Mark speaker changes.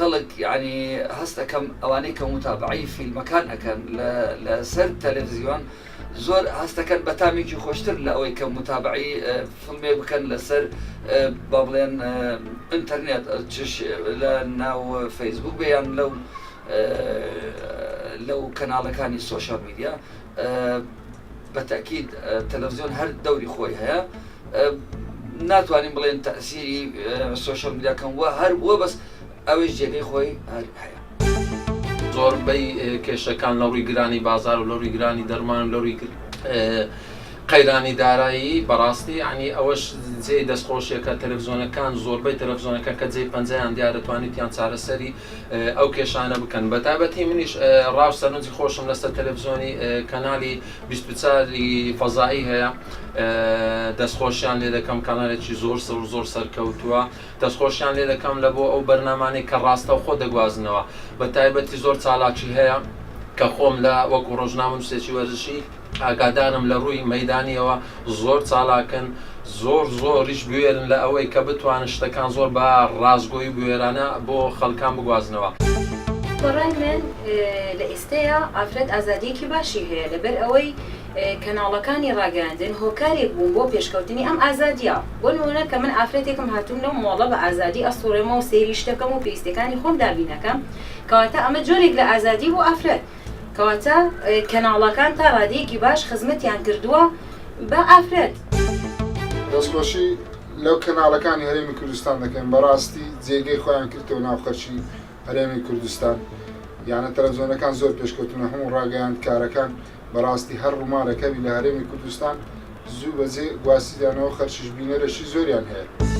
Speaker 1: خلق يعني هستا كم أواني كمتابعي في المكان أكن لسر تلفزيون زور هستا كان بتامي كي خوشتر لأوي كمتابعي فيلمي بكن لسر بابلين انترنت تش لناو فيسبوك بيان لو كانال كان السوشيال ميديا بالتأكيد التلفزيون هر دوري خوي هيا ناتوانين بڵێن تأثیری سوشیال میدیا کەم وە هەر بووە بەس ئەوەش جێگەی خۆی هەیە.
Speaker 2: زۆربەی کێشەکان لە ڕووی گرانی بازار و لە ڕووی گرانی دەرمان و لە ڕووی قەیرانی دارایی بەڕاستی ینی ئەوەش جێی دەستخۆشیەکە تەلەڤیزۆنەکان زۆربەی تەلەڤیزۆنەکە کە جێی پەنجەیان دیار دەتوانیتیان چارەسەری ئەو کێشانە بکەن. بەتایبەتی منیش ڕاو سەرنجی خۆشم لەسەر تەلەڤیزۆنی کەنالی 24 فەزایی هەیە دەستخۆشیان لێ دەکەم کانالێکی زۆر سەرکەوتووە دەستخۆشیان لێ دەکەم لە بۆ ئەو بەرنامانەی کە ڕاستە و خۆ دەگوازنەوە. بەتایبەتی زۆر چالاکی هەیە کە خۆم لە وەکو ڕۆژنامە نووسێکی وەرزشی ئاگادارم لە ڕووی مەیدانیەوە زۆر چالاکن زۆریش بوێرن لە ئەوەی کە بتوانن شتەکان زۆر بە ڕازگۆیی بوێرانە بۆ خەڵکان بگوازنەوە.
Speaker 3: بەڕای من لە ئێستەیە ئافرەت ئازادیەکی باشی هەیە لەبەر ئەوەی کەناڵەکانی ڕاگەاندن هۆکارێک بوون بۆ پێشکەوتنی ئەم ئازادیە. بۆ نمونە کە من ئافرەتێکم هاتووم لەو مۆڵە بە ئازادی ئەسوڕێمەوە و سەیری شتەکەم و پێویستیەکانی خۆم دابینەکەم کەواتە ئەمە جۆرێک لە ئازادی بۆ ئافرەت کەواتە کەناڵەکان تا ڕادەیەکی باش خزمەتیان کردووە بە ئافرەت.
Speaker 4: دەستخۆشی لەو کەناڵەکانی هەرێمی کوردستان دەکەن بەڕاستی جێگەی خۆیان کردەوە ناو خەرچی هەرێمی کوردستان یانە تەلەڤیزۆنەکان زۆر پێشکەوتنە هەموو ڕاگەیاند کارەکان بەڕاستی هەر ڕوومارەکەوی لە هەرێمی کوردستان زوو بەجێ گواستیدانەوە خەرچیش بینەرەشی زۆریان هەیە.